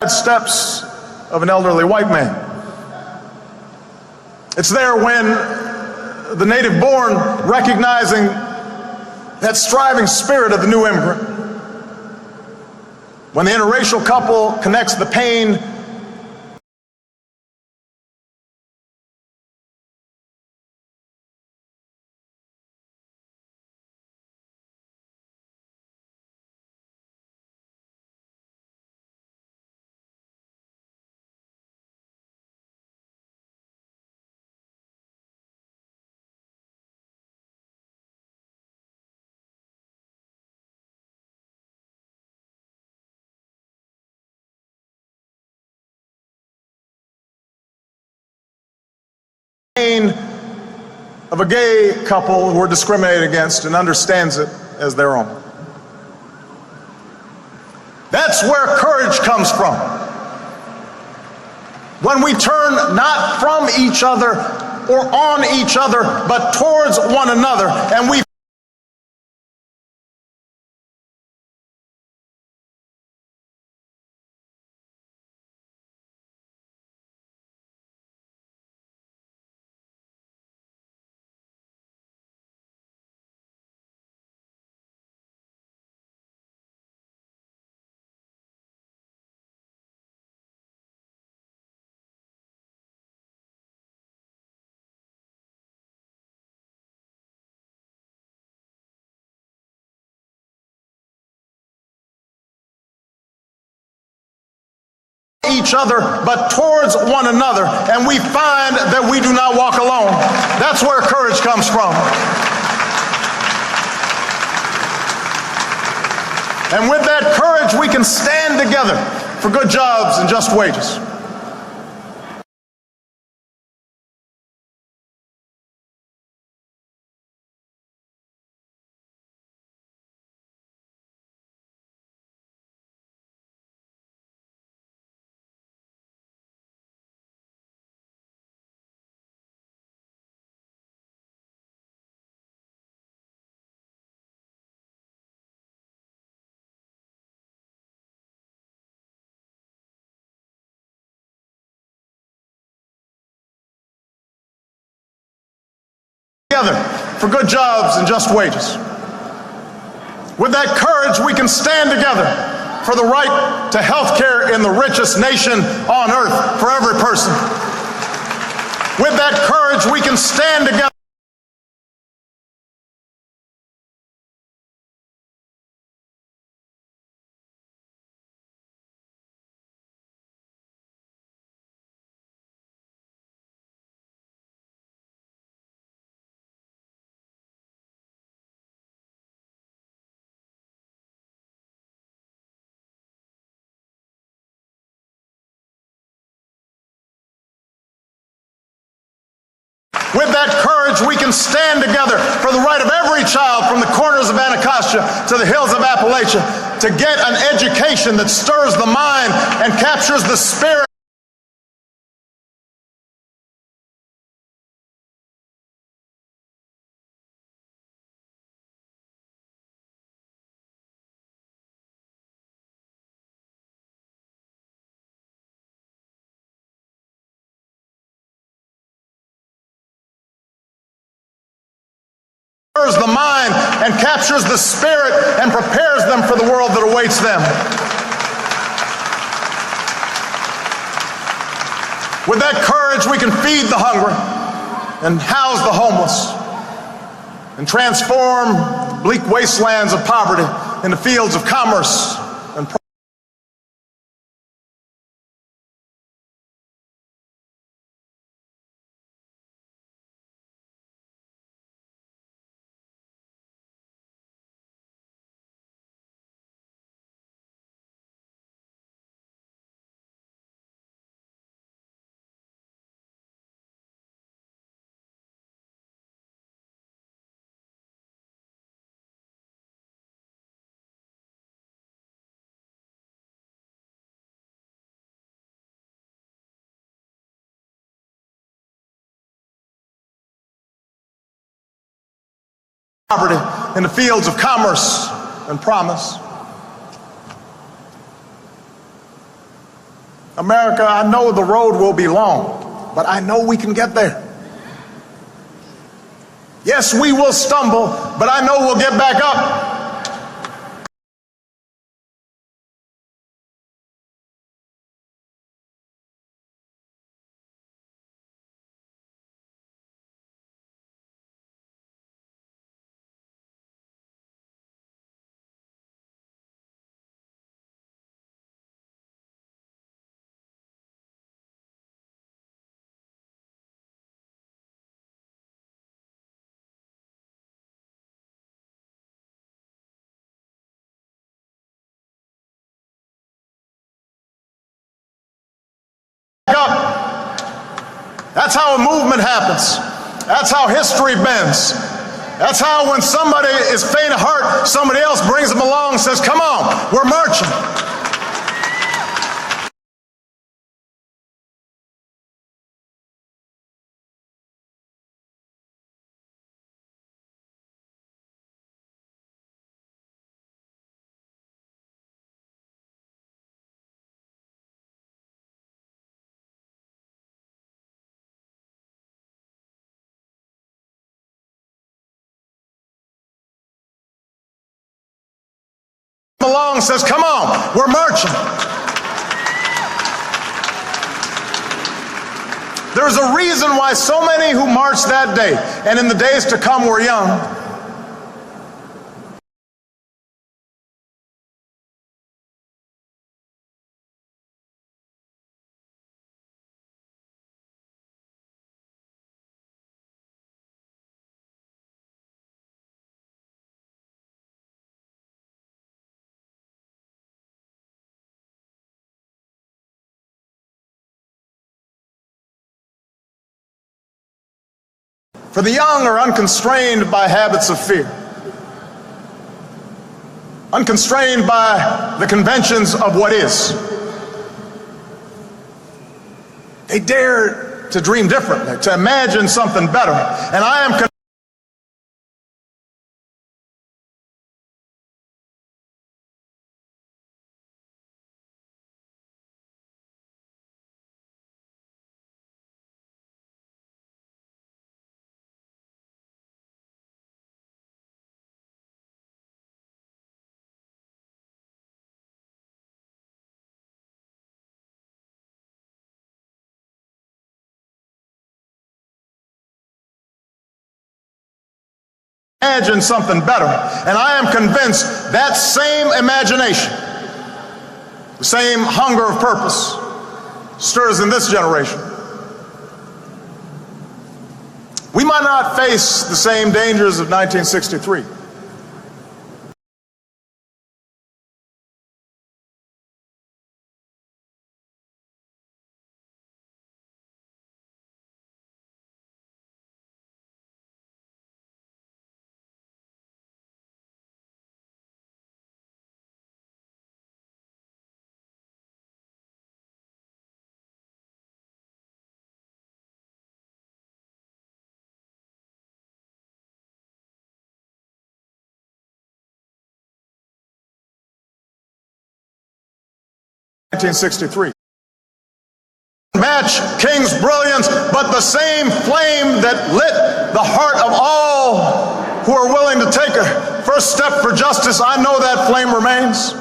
Steps of an elderly white man. It's there when the native born, recognizing that striving spirit of the new immigrant, when the interracial couple connects the pain of a gay couple who are discriminated against and understands it as their own. That's where courage comes from. When we turn not from each other or on each other, but towards one another, and we each other, but towards one another, and we find that we do not walk alone. That's where courage comes from. And with that courage, we can stand together for good jobs and just wages. Together for good jobs and just wages. With that courage, we can stand together for the right to health care in the richest nation on earth for every person. With that courage, we can stand together. With that courage, we can stand together for the right of every child from the corners of Anacostia to the hills of Appalachia to get an education that stirs the mind and captures the spirit. The mind and captures the spirit and prepares them for the world that awaits them. With that courage, we can feed the hungry and house the homeless and transform bleak wastelands of poverty into fields of commerce and poverty in the fields of commerce and promise. America, I know the road will be long, but I know we can get there. Yes, we will stumble, but I know we'll get back up. That's how a movement happens. That's how history bends. That's how when somebody is faint of heart, somebody else brings them along and says, come on, we're marching. Along and says, come on, we're marching. There's a reason why so many who marched that day and in the days to come were young. For the young are unconstrained by habits of fear, unconstrained by the conventions of what is. They dare to dream differently, to imagine something better. And I am convinced imagine something better. And I am convinced that same imagination, the same hunger of purpose, stirs in this generation. We might not face the same dangers of 1963. Match King's brilliance, but the same flame that lit the heart of all who are willing to take a first step for justice, I know that flame remains.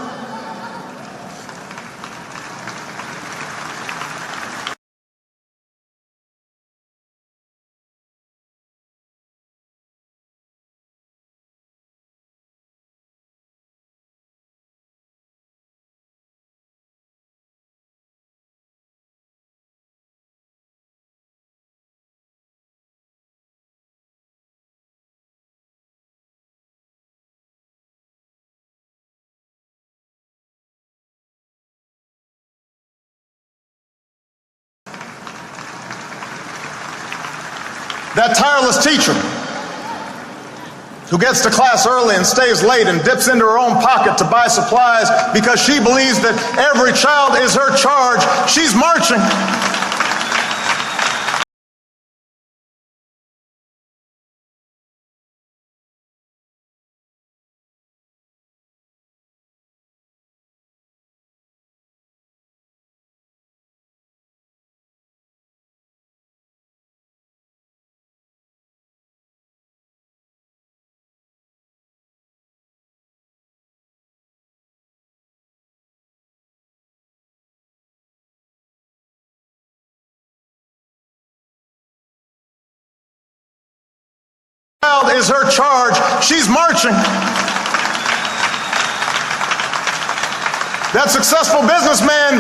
That tireless teacher who gets to class early and stays late and dips into her own pocket to buy supplies because she believes that every child is her charge, she's marching. Child is her charge, she's marching. That successful businessman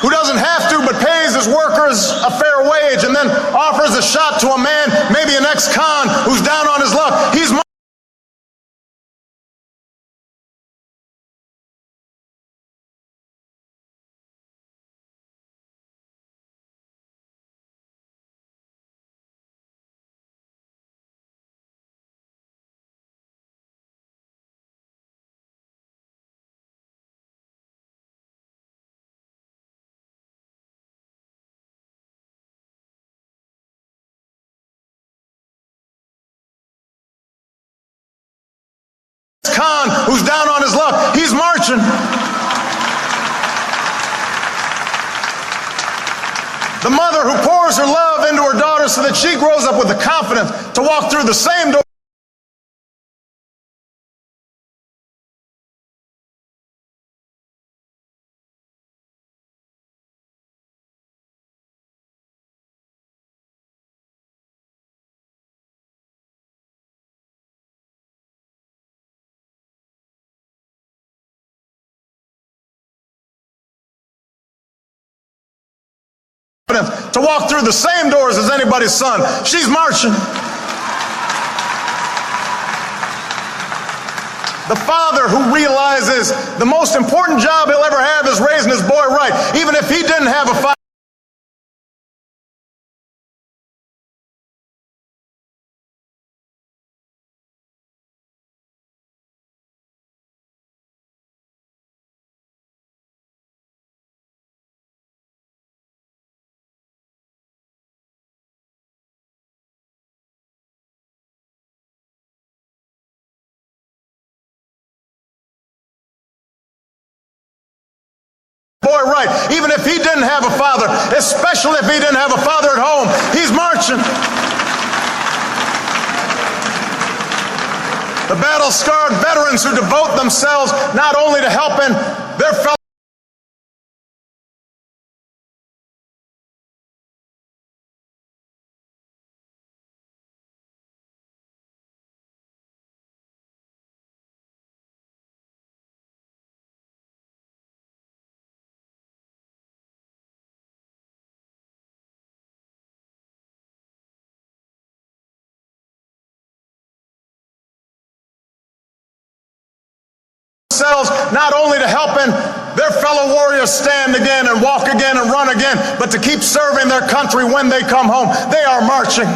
who doesn't have to but pays his workers a fair wage and then offers a shot to a man, maybe an ex-con who's down on his luck, he's marching. con who's down on his luck. He's marching. The mother who pours her love into her daughter so that she grows up with the confidence to walk through the same door. To walk through the same doors as anybody's son. She's marching. The father who realizes the most important job he'll ever have is raising his boy right, even if he didn't have a father. Boy right, even if he didn't have a father, especially if he didn't have a father at home. He's marching. The battle-scarred veterans who devote themselves not only to helping their fellow not only to helping their fellow warriors stand again and walk again and run again, but to keep serving their country when they come home. They are marching.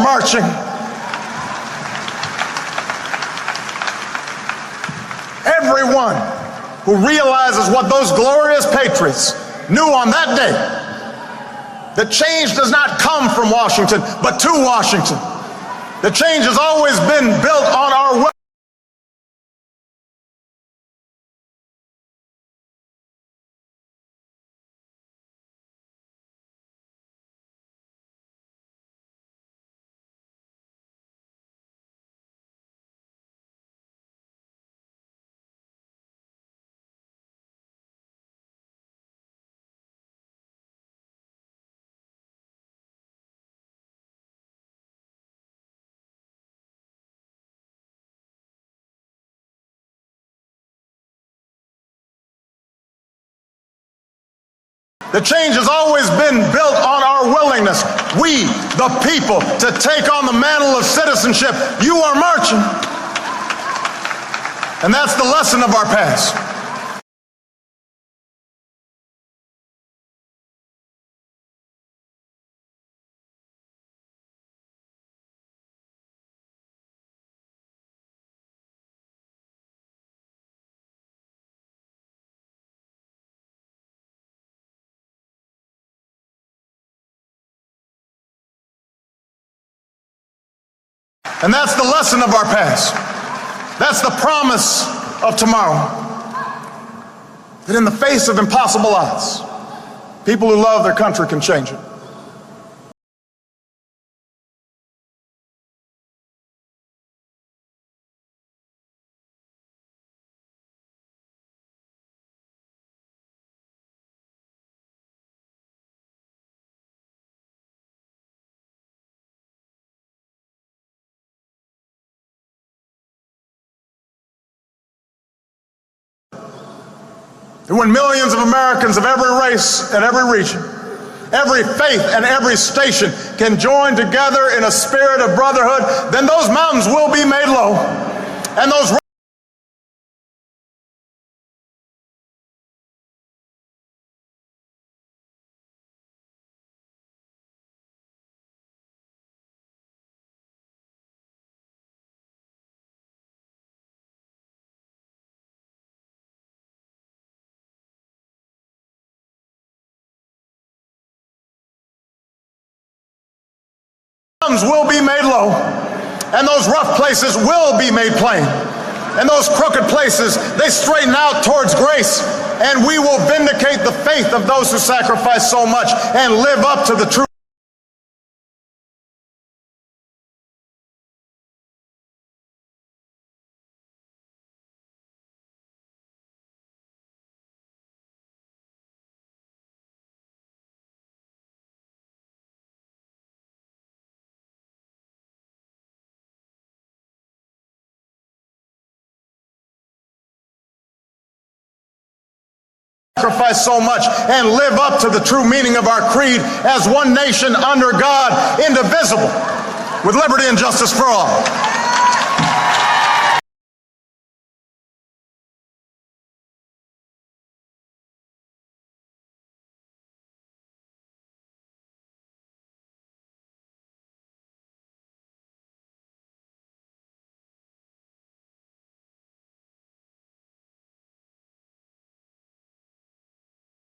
Marching. Everyone who realizes what those glorious patriots knew on that day, that change does not come from Washington, but to Washington. The change has always been built on our will. The change has always been built on our willingness, we, the people, to take on the mantle of citizenship. You are marching. And that's the lesson of our past. And that's the lesson of our past. That's the promise of tomorrow. That in the face of impossible odds, people who love their country can change it. And when millions of Americans of every race and every region, every faith and every station can join together in a spirit of brotherhood, then those mountains will be made low, and those mountains will be made low, and those rough places will be made plain, and those crooked places, they straighten out towards grace, and we will vindicate the faith of those who sacrifice so much and live up to the truth. Sacrifice so much and live up to the true meaning of our creed as one nation under God, indivisible, with liberty and justice for all.